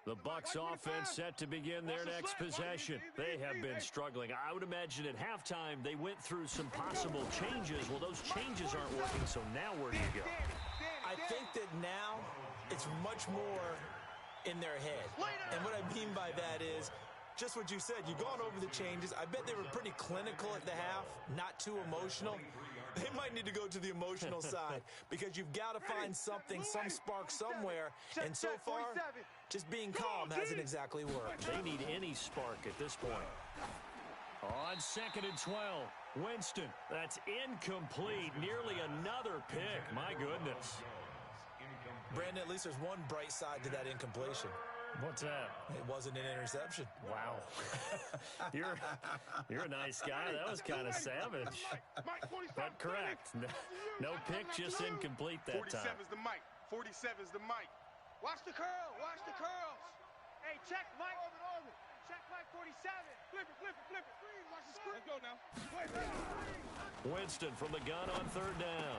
The Bucs offense set to begin their next possession. They have been struggling. I would imagine at halftime they went through some possible changes. Well, those changes aren't working, so now where do you go? I think that now it's much more in their head. And what I mean by that is just what you said. You've gone over the changes. I bet they were pretty clinical at the half, not too emotional. They might need to go to the emotional side because you've got to find something, some spark somewhere. And so far, just being calm hasn't exactly worked. They need any spark at this point. On 2nd and 12, Winston. That's incomplete. Nearly another pick. My goodness. Brandon, at least there's one bright side to that incompletion. What's that? It wasn't an interception. Wow. You're a nice guy. That was kind of savage. But correct. No pick, just incomplete that time. 47's the mic. 47's the mic. Watch the curl. Watch the curls. Hey, check Mike. Check Mike 47. Flip it. Watch the screen. Let's go now. Winston from the gun on 3rd down.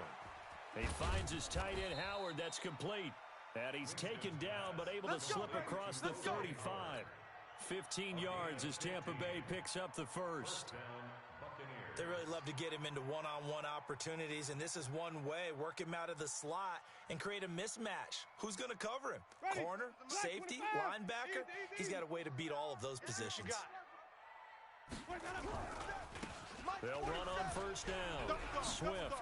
He finds his tight end, Howard. That's complete. And he's taken down, but able to slip across the 35. 15 yards as Tampa Bay picks up the first. They really love to get him into one-on-one opportunities, and this is one way. Work him out of the slot and create a mismatch. Who's going to cover him? Corner, safety, linebacker? He's got a way to beat all of those positions. They'll run on 1st down. Swift.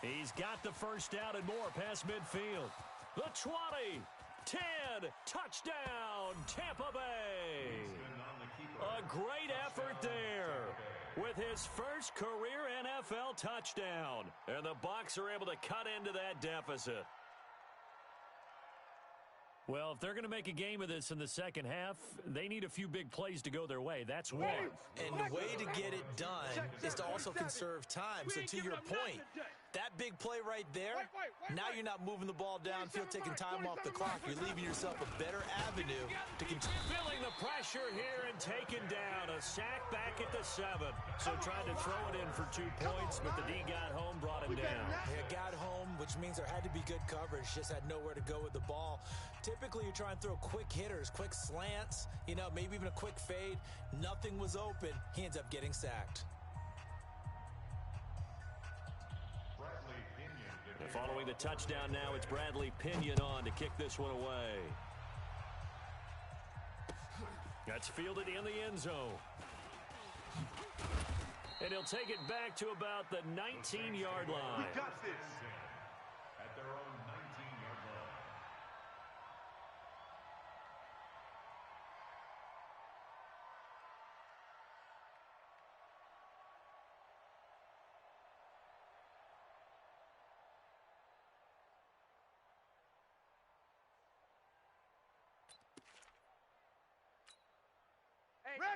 He's got the 1st down and more past midfield. The 20, 10, touchdown, Tampa Bay. A great effort there with his first career NFL touchdown. And the Bucs are able to cut into that deficit. Well, if they're going to make a game of this in the second half, they need a few big plays to go their way. That's one. And the way to get it done is to also conserve time. So to your point, that big play right there, now you're not moving the ball downfield, taking time off the clock. You're leaving yourself a better avenue to continue. Feeling the pressure here and taken down. A sack back at the 7. So tried to throw it in for 2 points, but the D got home, brought him down. Yeah, got home, which means there had to be good coverage. Just had nowhere to go with the ball. Typically, you're trying to throw quick hitters, quick slants, maybe even a quick fade. Nothing was open. He ends up getting sacked. And following the touchdown now, it's Bradley Pinion on to kick this one away. That's fielded in the end zone. And he'll take it back to about the 19-yard line. We got this. At their own 19-yard line.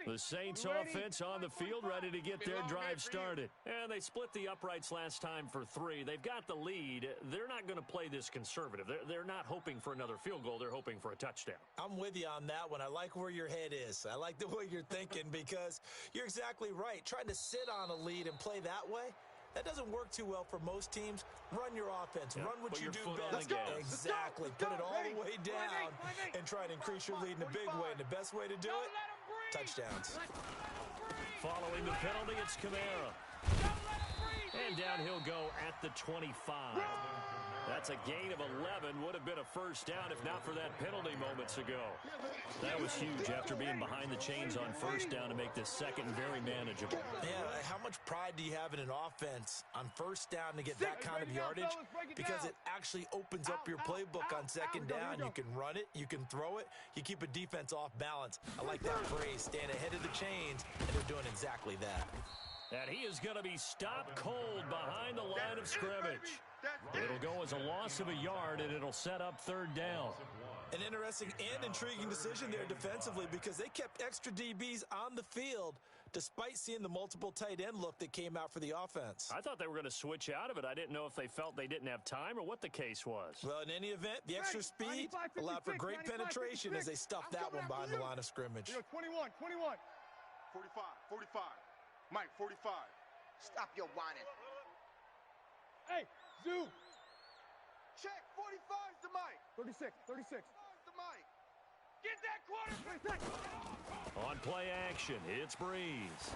The Saints offense on the field, ready to get their drive started. And they split the uprights last time for 3. They've got the lead. They're not going to play this conservative. They're not hoping for another field goal. They're hoping for a touchdown. I'm with you on that one. I like where your head is. I like the way you're thinking because you're exactly right. Trying to sit on a lead and play that way, that doesn't work too well for most teams. Run your offense. Run what you do best. Exactly. Put it all the way down and try to increase your lead in a big way. And the best way to do it, touchdowns. Following the penalty, it's Kamara. And down he'll go at the 25. That's a gain of 11. Would have been a 1st down if not for that penalty moments ago. That was huge after being behind the chains on 1st down to make this second very manageable. Yeah, how much pride do you have in an offense on 1st down to get that kind of yardage? Because it actually opens up your playbook on 2nd down. You can run it, you can throw it, you keep a defense off balance. I like that phrase, stand ahead of the chains, and they're doing exactly that. And he is going to be stopped cold behind the line of scrimmage. It'll go as a loss of a yard, and it'll set up 3rd down. An interesting and intriguing decision there defensively because they kept extra DBs on the field despite seeing the multiple tight end look that came out for the offense. I thought they were going to switch out of it. I didn't know if they felt they didn't have time or what the case was. Well, in any event, the extra speed allowed for great penetration as they stuffed that one behind the line of scrimmage. 21. 45. Mike, 45. Stop your whining. Hey, Zoo. Check, 45's the mic. 36. The mic. Get that quarterback. On play action, it's Breeze.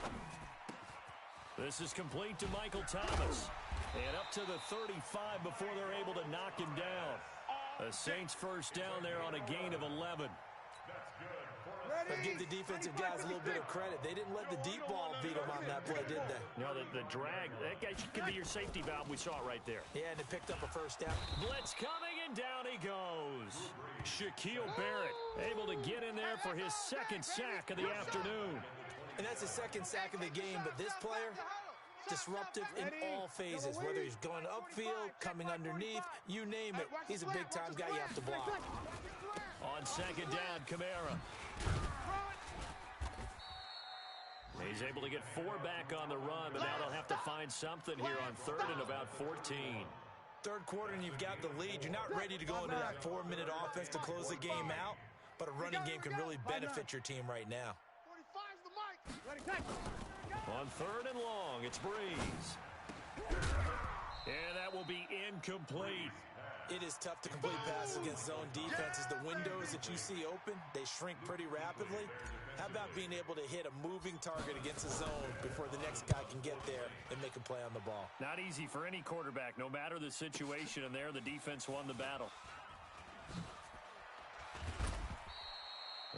This is complete to Michael Thomas. And up to the 35 before they're able to knock him down. The Saints first down there on a gain of 11. But give the defensive guys a little bit of credit. They didn't let the deep ball beat them on that play, did they? No, the drag, that guy can be your safety valve. We saw it right there. Yeah, and they picked up a first down. Blitz coming, and down he goes. Shaquille Barrett able to get in there for his second sack of the afternoon. And that's his second sack of the game, but this player, disruptive in all phases, whether he's going upfield, coming underneath, you name it. He's a big-time guy you have to block. On second down, Kamara. He's able to get 4 back on the run, but now they'll have to find something here on third and about 14. Third quarter and you've got the lead. You're not ready to go into that 4-minute offense to close the game out, but a running game can really benefit your team right now. 45's the mic. On third and long, it's Breeze. And that will be incomplete. It is tough to complete passes against zone defenses. The windows that you see open, they shrink pretty rapidly. How about being able to hit a moving target against a zone before the next guy can get there and make a play on the ball? Not easy for any quarterback, no matter the situation, and there the defense won the battle.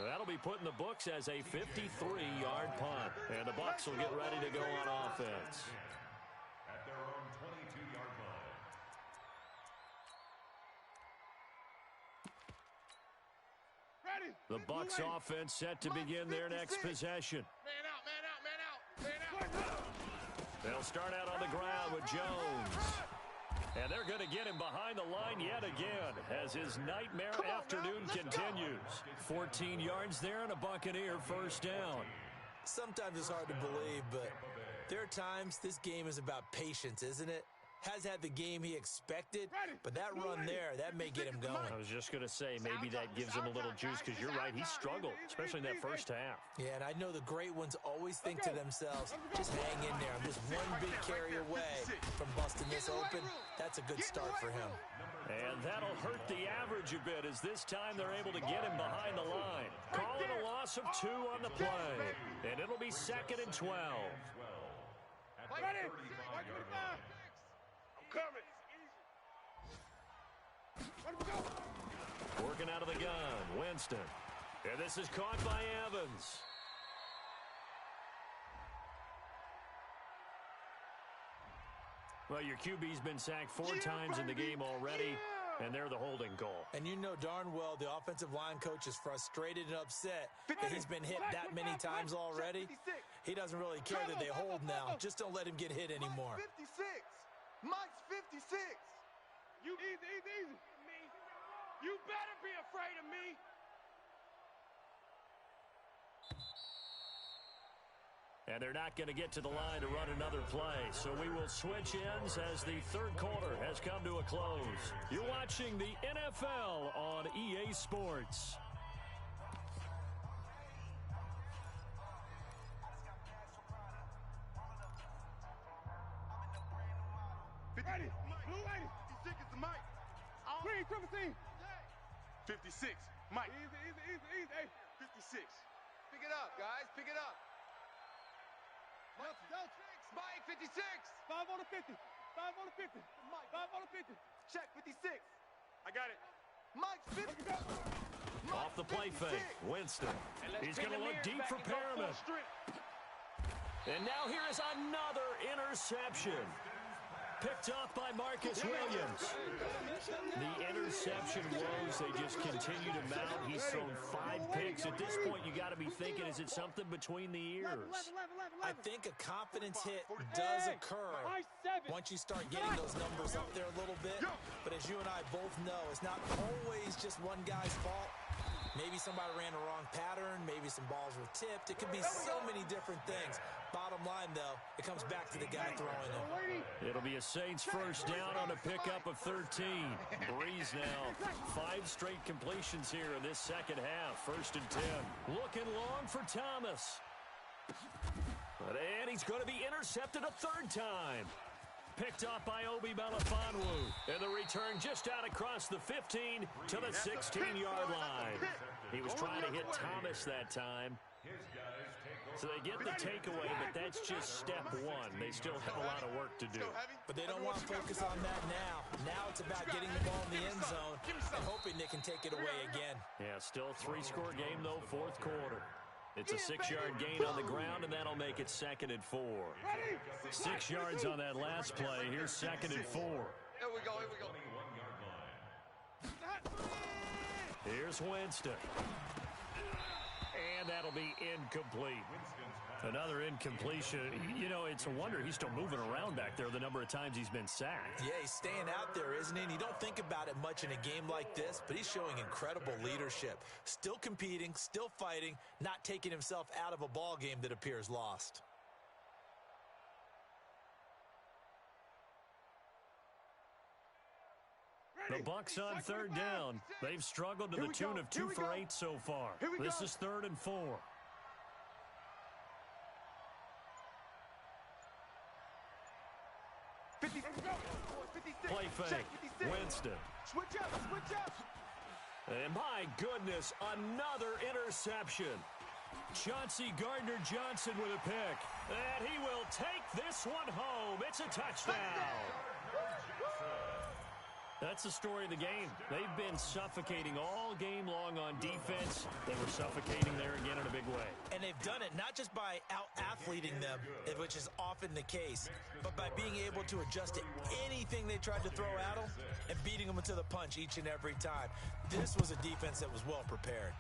That'll be put in the books as a 53-yard punt. And the Bucs will get ready to go on offense. At their own 22-yard line. The Bucs offense set to begin their next possession. Man out, man out, man out, man out. They'll start out on the ground with Jones. And they're going to get him behind the line yet again as his nightmare afternoon continues. 14 yards there and a Buccaneer first down. Sometimes it's hard to believe, but there are times this game is about patience, isn't it? Has had the game he expected, but that run there, that may get him going. I was just going to say, maybe that gives him a little juice because you're right, he struggled, especially in that first half. Yeah, and I know the great ones always think to themselves, just hang in there. I'm just one big carry away from busting this open. That's a good start for him. And that'll hurt the average a bit as this time they're able to get him behind the line. Calling a loss of 2 on the play. And it'll be 2nd and 12. Ready? I'm coming. Working out of the gun, Winston. And this is caught by Evans. Well, your QB's been sacked 4 times in the game already, and they're the holding goal. And you know darn well the offensive line coach is frustrated and upset that he's been hit that many times already. He doesn't really care that they hold now. Just don't let him get hit anymore. 56. Mike's 56. You easy. Me. You better be afraid of me. And they're not going to get to the line to run another play. So we will switch ends as the third quarter has come to a close. You're watching the NFL on EA Sports. Ready. Blue lady. 56 is the mic. Green, 17. 56. Mike. Easy. Hey. 56. Pick it up, guys. Pick it up. Mike, 56. 5 on the 50. 5 on the 50. Mike. 5 on the 50. Check, 56. I got it. Mike's 50. Off the play fake, Winston. He's going to look deep for Perriman. And now here is another interception. Picked off by Marcus Williams. The interception woes, they just continue to mount. He's thrown 5 picks. At this point, you got to be thinking, is it something between the ears? I think a confidence hit does occur once you start getting those numbers up there a little bit. But as you and I both know, it's not always just one guy's fault. Maybe somebody ran the wrong pattern. Maybe some balls were tipped. It could be so many different things. Bottom line, though, it comes back to the guy throwing them. It'll be a Saints first down on a pickup of 13. Breeze now. 5 straight completions here in this second half. 1st and 10. Looking long for Thomas. And he's going to be intercepted a 3rd time. picked off by Obi Melifonwu. And the return just out across the 15 to the 16-yard line. He was trying to hit Thomas that time. So they get the takeaway, but that's just step one. They still have a lot of work to do. But they don't want to focus on that now. Now it's about getting the ball in the end zone and hoping they can take it away again. Yeah, still a 3-score game, though, fourth quarter. It's a 6-yard gain on the ground, and that'll make it 2nd and 4. 6 yards on that last play. Here's 2nd and 4. Here we go, here we go. Here's Winston. And that'll be incomplete. Another incompletion. You know, it's a wonder he's still moving around back there the number of times he's been sacked. Yeah, he's staying out there, isn't he? And you don't think about it much in a game like this, but he's showing incredible leadership. Still competing, still fighting, not taking himself out of a ball game that appears lost. The Bucs on 3rd down. They've struggled to the tune of 2 for 8 so far. This is 3rd and 4. Play fake. Winston. Switch up. And my goodness, another interception. Chauncey Gardner-Johnson with a pick. And he will take this one home. It's a touchdown. That's the story of the game. They've been suffocating all game long on defense. They were suffocating there again in a big way. And they've done it not just by out-athleting them, which is often the case, but by being able to adjust to anything they tried to throw at them and beating them to the punch each and every time. This was a defense that was well prepared.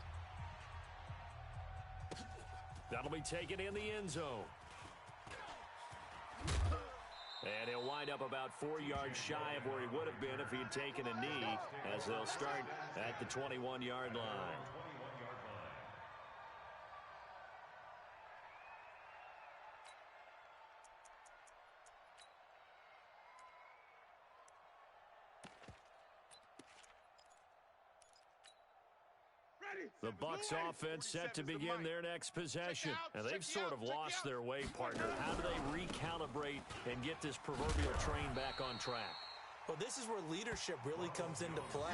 That'll be taken in the end zone. And he'll wind up about 4 yards shy of where he would have been if he had taken a knee, as they'll start at the 21-yard line. The Bucs offense set to begin their next possession. And they've sort of lost their way, partner. How do they recalibrate and get this proverbial train back on track? Well, this is where leadership really comes into play.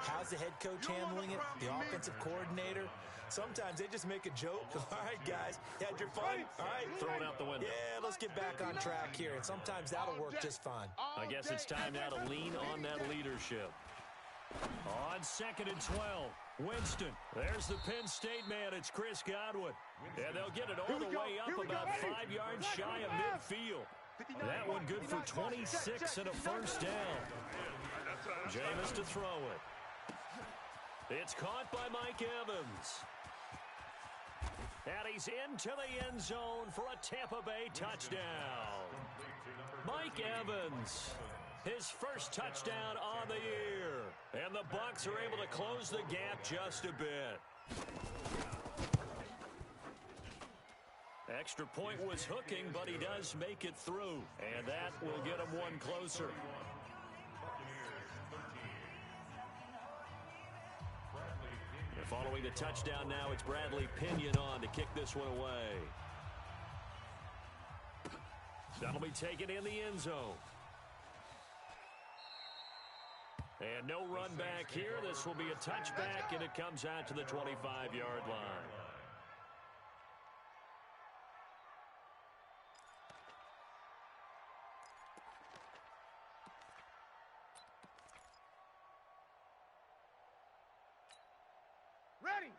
How's the head coach handling it? The offensive coordinator? Sometimes they just make a joke. All right, guys, you had your fun? All right. Throw it out the window. Yeah, let's get back on track here. And sometimes that'll work just fine. I guess it's time now to lean on that leadership. On 2nd and 12, Winston. There's the Penn State man. It's Chris Godwin. And they'll get it all the way up about 5 yards shy of midfield. That one good for 26 and a first down. Jameis to throw it. It's caught by Mike Evans. And he's into the end zone for a Tampa Bay touchdown. Mike Evans, his first touchdown on the year. And the Bucs are able to close the gap just a bit. Extra point was hooking, but he does make it through. And that will get him one closer. And following the touchdown now, it's Bradley Pinion on to kick this one away. That'll be taken in the end zone. And no run back here. This will be a touchback, and it comes out to the 25-yard line.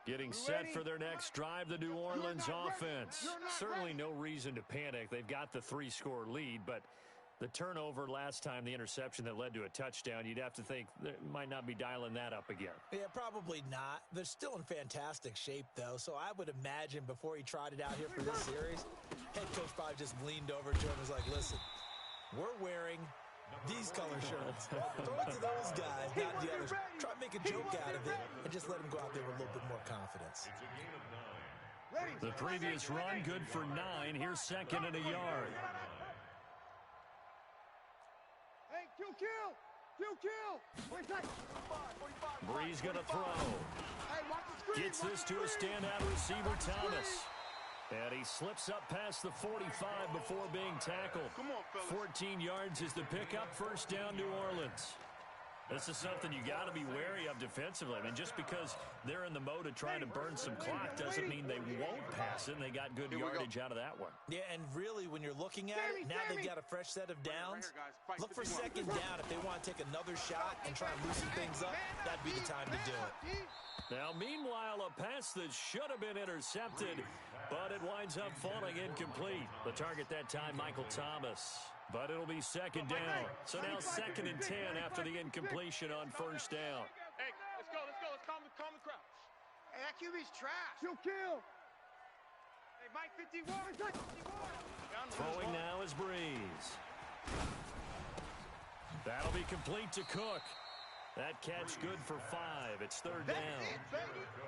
Getting set for their next drive, the New Orleans offense. Certainly no reason to panic. They've got the 3-score lead, but the turnover last time, the interception that led to a touchdown, you'd have to think they might not be dialing that up again. Yeah, probably not. They're still in fantastic shape, though, so I would imagine before he tried it out here for this series, head coach probably just leaned over to him and was like, listen, we're wearing these color shirts. Throw it to those guys, not the others. Try to make a joke out of it and just let them go out there with a little bit more confidence. The previous run, good for 9. Here's 2nd and a yard. Hey, kill. Breeze going to throw. Hey, watch the screen. Gets this to a standout receiver, Thomas. And he slips up past the 45 before being tackled. Come on, fellas. 14 yards is the pickup. First down, New Orleans. This is something you got to be wary of defensively. I mean, just because they're in the mode of trying to burn some clock doesn't mean they won't pass it, and they got good yardage out of that one. Yeah, and really, when you're looking at it, now they've got a fresh set of downs. Look for second down if they want to take another shot and try and loosen things up. That'd be the time to do it. Now, meanwhile, a pass that should have been intercepted, but it winds up falling incomplete. The target that time, Michael Thomas. But it'll be second down. So now 2nd and 10 after the incompletion on first down. Hey, let's go. Let's calm the crowd. Hey, that QB's trash. She'll kill. Hey, Mike 51. Throwing now is Breeze. That'll be complete to Cook. That catch good for 5. It's third down.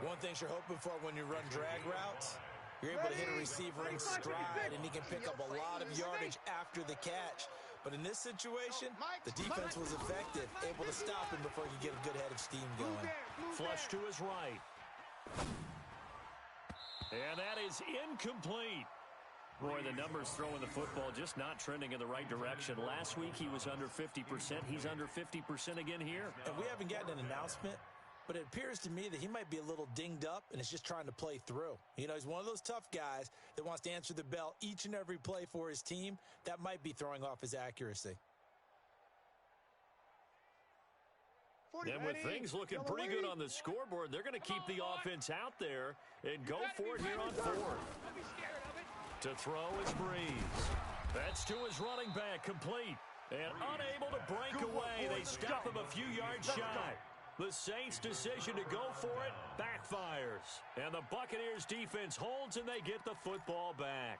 One thing you're hoping for when you run drag routes, you're able to hit a receiver in stride, and he can pick up a lot of yardage after the catch. But in this situation, the defense was effective, able to stop him before he could get a good head of steam going. Flush to his right. And that is incomplete. Boy, the numbers throwing the football just not trending in the right direction. Last week he was under 50%. He's under 50% again here. And we haven't gotten an announcement, but it appears to me that he might be a little dinged up and is just trying to play through. You know, he's one of those tough guys that wants to answer the bell each and every play for his team. That might be throwing off his accuracy. And with things looking pretty good on the scoreboard, they're going to keep the offense out there and go for it here on 4th. To throw is Breeze. That's to his running back, complete. And unable to break away. They stop him a few yards shy. The Saints' decision to go for it backfires. And the Buccaneers' defense holds, and they get the football back.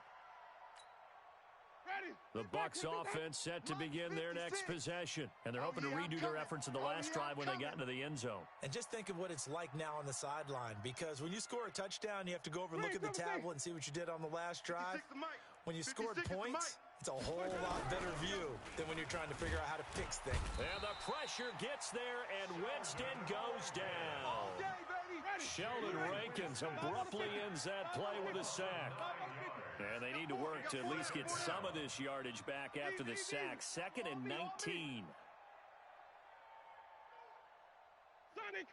The Bucs offense set to begin their next possession. And they're hoping to redo their efforts in the last drive when they got into the end zone. And just think of what it's like now on the sideline. Because when you score a touchdown, you have to go over and look at the tablet and see what you did on the last drive. When you scored points, it's a whole lot better view than when you're trying to figure out how to fix things. And the pressure gets there, and Winston goes down. Sheldon Rankins abruptly ends that play with a sack. And they need to work to at least get some of this yardage back after the sack. 2nd and 19. Sonic.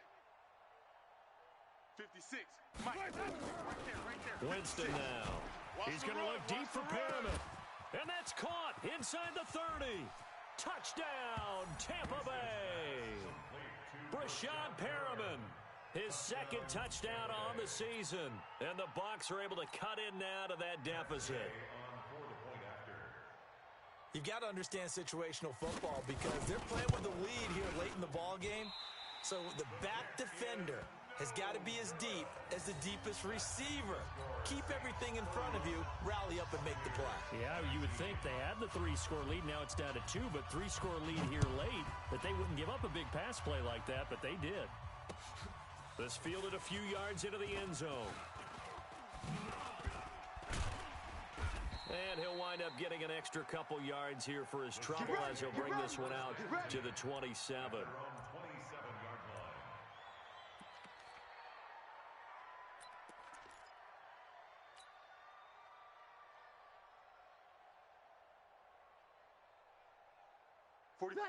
56. Mike. Right there. Winston now. He's going to look deep for Perriman. And that's caught inside the 30. Touchdown, Tampa Bay. Brashad Perriman. His 2nd touchdown on the season. And the Bucs are able to cut in now to that deficit. You've got to understand situational football because they're playing with the lead here late in the ball game. So the back defender has got to be as deep as the deepest receiver. Keep everything in front of you, rally up and make the play. Yeah, you would think they had the 3-score lead. Now it's down to 2, but 3-score lead here late, that they wouldn't give up a big pass play like that, but they did. This fielded a few yards into the end zone. And he'll wind up getting an extra couple yards here for his trouble as he'll bring this one out to the 27.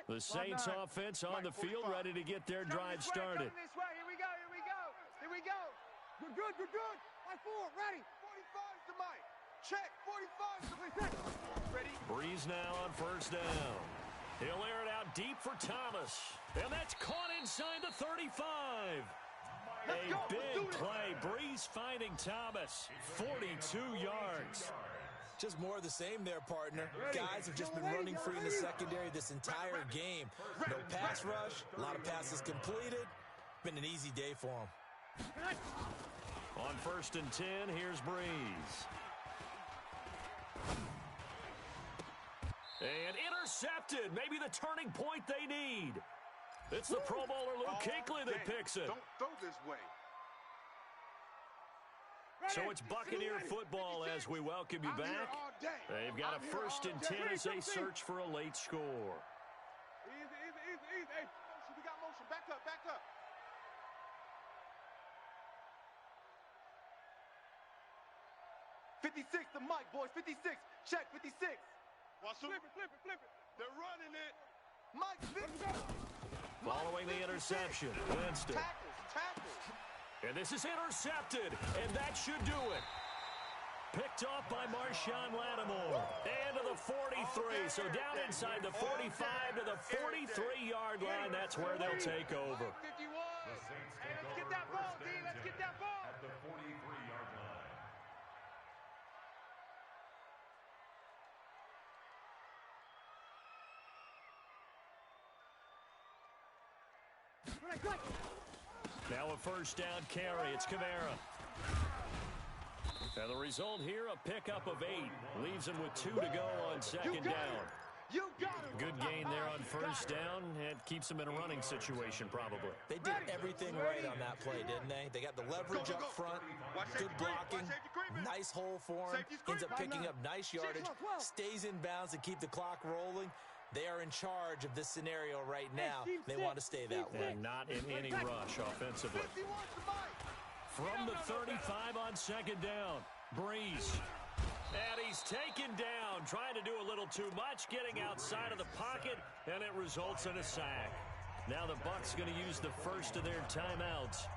The Saints offense on the field, ready to get their drive started. Here we go. We're good. By 4, ready. 45's the mic. Check, 45's the ready. Breeze now on first down. He'll air it out deep for Thomas. And that's caught inside the 35. A big play. Breeze finding Thomas. 42 yards. Just more of the same there, partner. Guys have just been running free in the secondary this entire game. No pass rush, a lot of passes completed. Been an easy day for them. On 1st and 10, here's Breeze. And intercepted. Maybe the turning point they need. It's the Pro Bowler Luke Kuechly that picks it. Don't throw this way. So it's Buccaneer football as we welcome you back. They've got a 1st and 10 as they search for a late score. Easy. Hey, we got motion. Back up. 56 to Mike, boys. 56. Check, 56. Watch flip it. They're running it. Mike, 50. Following the interception, Winston. Tackles. And this is intercepted, and that should do it. Picked off by Marshawn Lattimore. And to the 43, so down inside the 45 to the 43-yard line. That's where they'll take over. 51. Hey, let's get that ball, D. Let's get that ball. At the 43-yard line. Now a first down carry. It's Kamara. And the result here, a pickup of 8. Leaves him with 2 to go on second down. You got it. Good gain there on first down. And keeps him in a running situation, probably. They did everything right on that play, didn't they? They got the leverage up front, good blocking, nice hole for him, ends up picking up nice yardage, stays in bounds to keep the clock rolling. They are in charge of this scenario right now. They want to stay that way. And not in any rush offensively. 51 to Mike. From the 35 on second down, Breeze. And he's taken down, trying to do a little too much, getting outside of the pocket, and it results in a sack. Now the Bucs going to use the first of their timeouts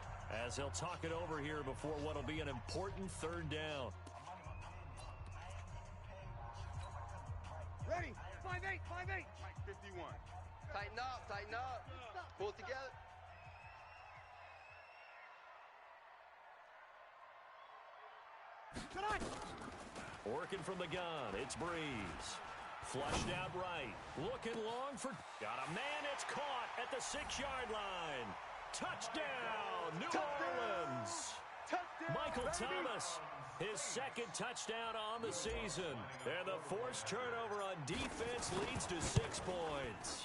as they'll talk it over here before what will be an important third down. Ready. 5-8. Mike, 51. Tighten up. Pull it together. Working from the gun, it's Breeze. Flushed out right. Looking long for... Got a man, it's caught at the 6-yard line. Touchdown, New Orleans. Michael Thomas, his second touchdown on the season. And the forced turnover on defense leads to 6 points.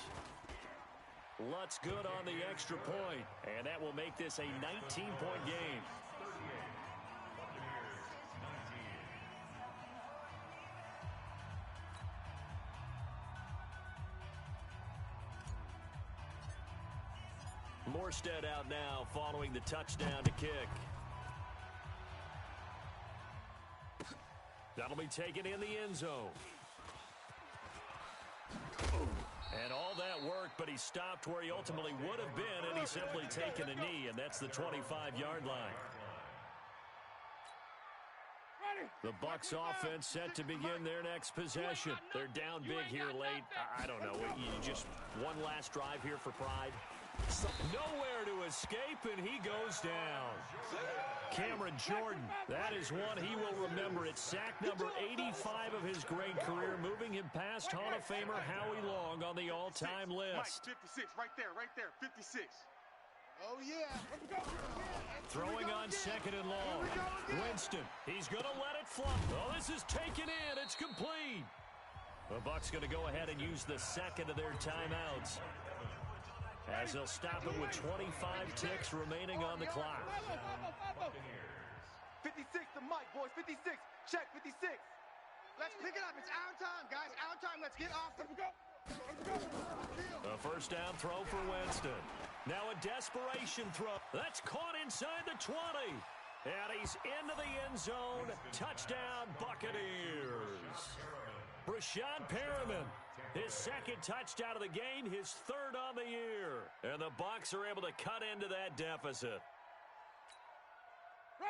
Lutz good on the extra point, and that will make this a 19-point game. Morstead out now following the touchdown to kick. That'll be taken in the end zone. And all that work, but he stopped where he ultimately would have been, and he's simply taken a knee, and that's the 25-yard line. The Bucs offense set to begin their next possession. They're down big here late. I don't know. You just one last drive here for pride. Nowhere to escape, and he goes down. Cameron Jordan, that is one he will remember. It's sack number 85 of his great career, moving him past Hall of Famer Howie Long on the all-time list. Mike, 56, right there, 56. Oh, yeah. Throwing on second and long. Winston, he's going to let it fly. Oh, this is taken in. It's complete. The Bucs going to go ahead and use the second of their timeouts, as they'll stop it with 25 ticks remaining on the clock. 56 to Mike, boys. 56. Check, 56. Let's pick it up. It's our time, guys. Our time. Let's get off. Let's go. A first down throw for Winston. Now a desperation throw. That's caught inside the 20. And he's into the end zone. Touchdown, Buccaneers. Brashad Perriman, his second touchdown of the game, his third on the year. And the Bucs are able to cut into that deficit.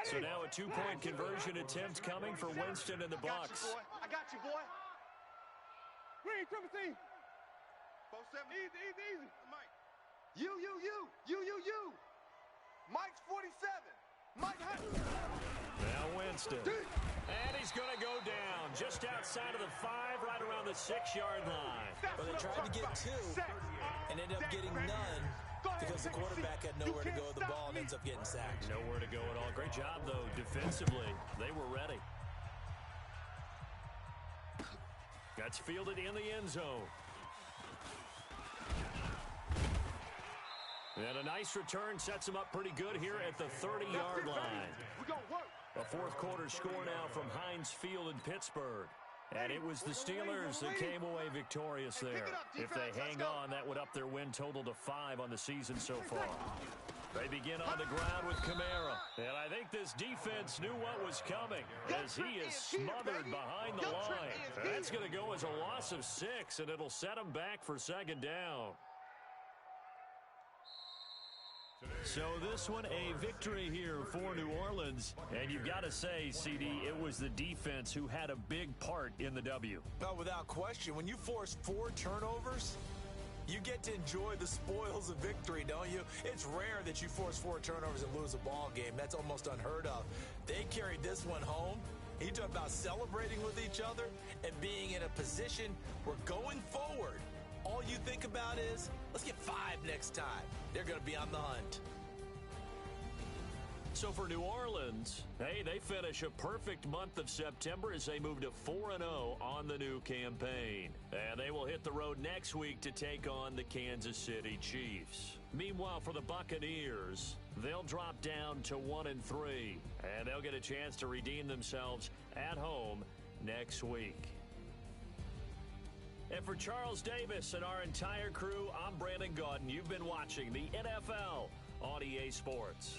So now a 2-point conversion attempt coming for Winston and the Bucs. I got you, boy. Green, triple team. 47. Easy. Mike. You. Mike's 47. Mike Hutton. Now Winston. And he's going to go down just outside of the 5, right around the 6-yard line. But they tried to get 2 and ended up getting none because the quarterback had nowhere to go with the ball and ends up getting sacked. Nowhere to go at all. Great job, though, defensively. They were ready. That's fielded in the end zone. And a nice return sets him up pretty good here at the 30-yard line. A fourth quarter score now from Heinz Field in Pittsburgh. And it was the Steelers that came away victorious there. If they hang on, that would up their win total to 5 on the season so far. They begin on the ground with Kamara. And I think this defense knew what was coming as he is smothered behind the line. That's going to go as a loss of 6, and it'll set him back for second down. So this one, a victory here for New Orleans. And you've got to say, CD, it was the defense who had a big part in the W. Oh, without question. When you force 4 turnovers, you get to enjoy the spoils of victory, don't you? It's rare that you force 4 turnovers and lose a ball game. That's almost unheard of. They carried this one home. You talk about celebrating with each other and being in a position where going forward, all you think about is, let's get 5 next time. They're going to be on the hunt. So for New Orleans, hey, they finish a perfect month of September as they move to 4-0 on the new campaign. And they will hit the road next week to take on the Kansas City Chiefs. Meanwhile, for the Buccaneers, they'll drop down to 1-3, and they'll get a chance to redeem themselves at home next week. And for Charles Davis and our entire crew, I'm Brandon Gaudin. You've been watching the NFL on EA Sports.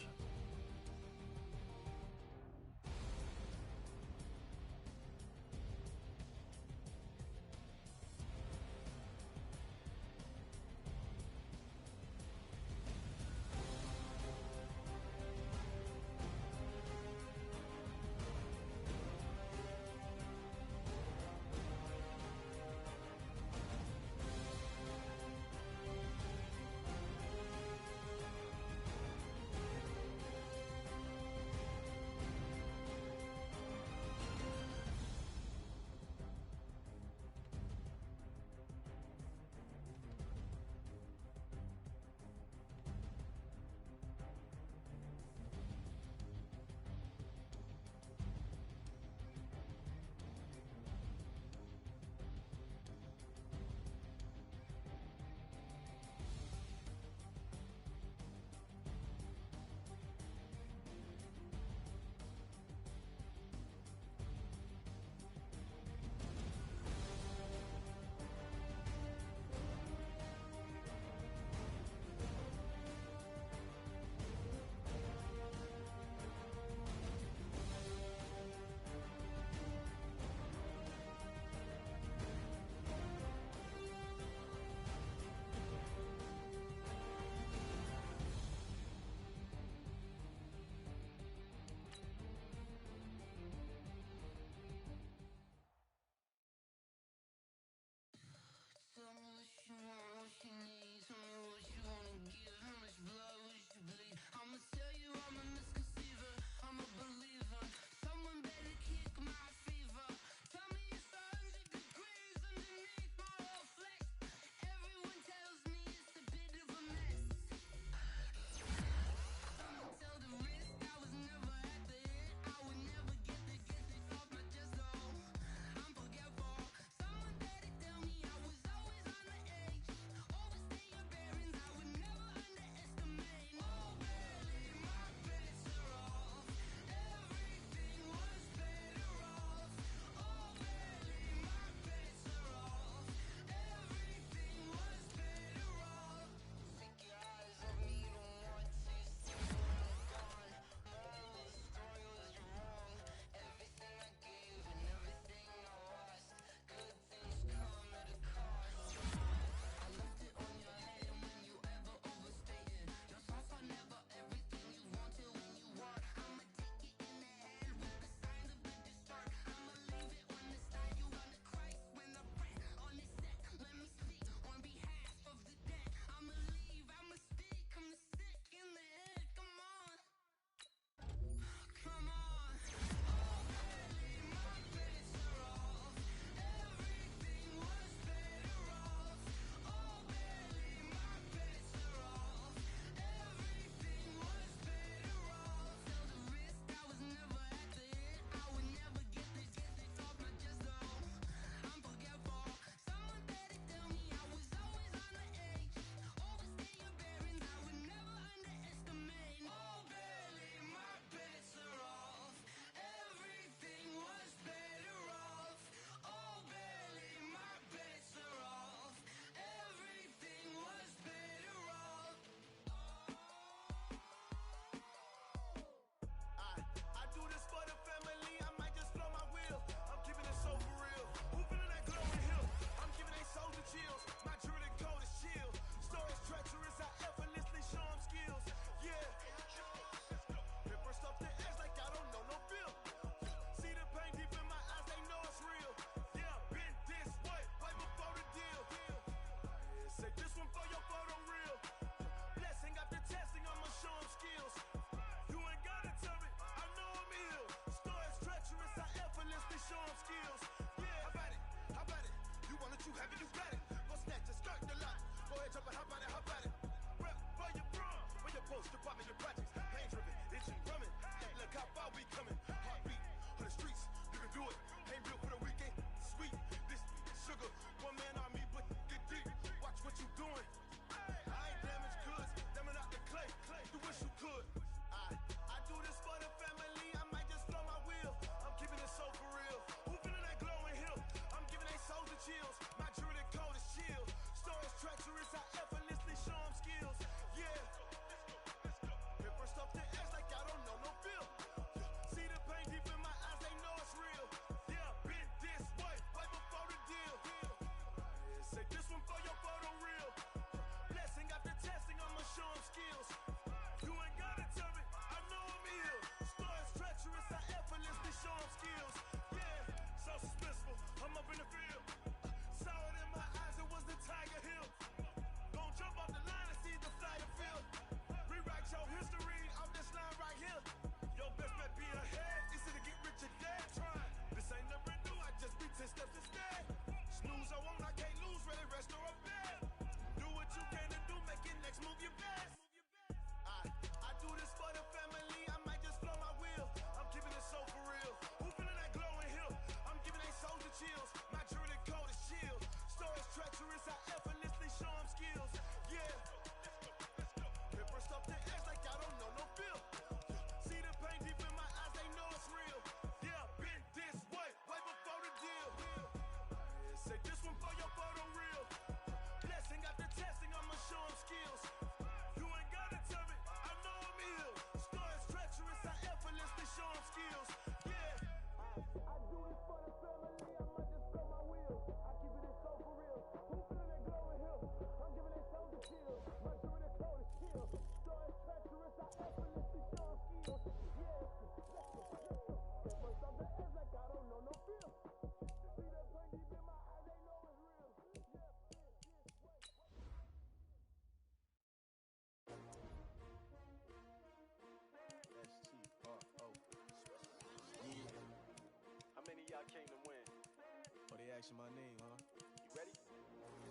mention my name, huh? You ready?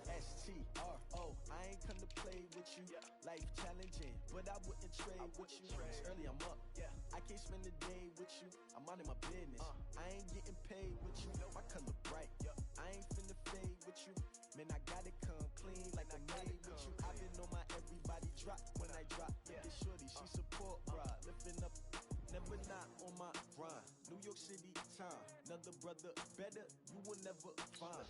S-T-R-O, I ain't come to play with you. Life challenging, but I wouldn't trade with you. It's early, I'm up. I can't spend the day with you. I'm minding my business. I ain't getting paid with you. My color bright. I ain't finna fade with you. Man, I gotta come clean like I made with you. I've been on my everybody drop when I drop. This shorty, she support ride. Lifting up, never not on my grind. New York City time. Another brother better, you will never find.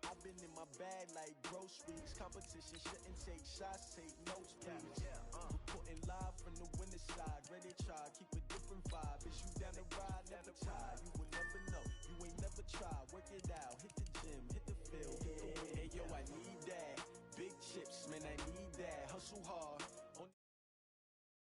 I've been in my bag like groceries. Competition shouldn't take shots, take notes, please. Reporting live from the winter side. Ready to try, keep a different vibe. Is you down the ride, never tired. You will never know, you ain't never tried. Work it out, hit the gym, hit the field. Hey yo, I need that. Big chips, man, I need that. Hustle hard,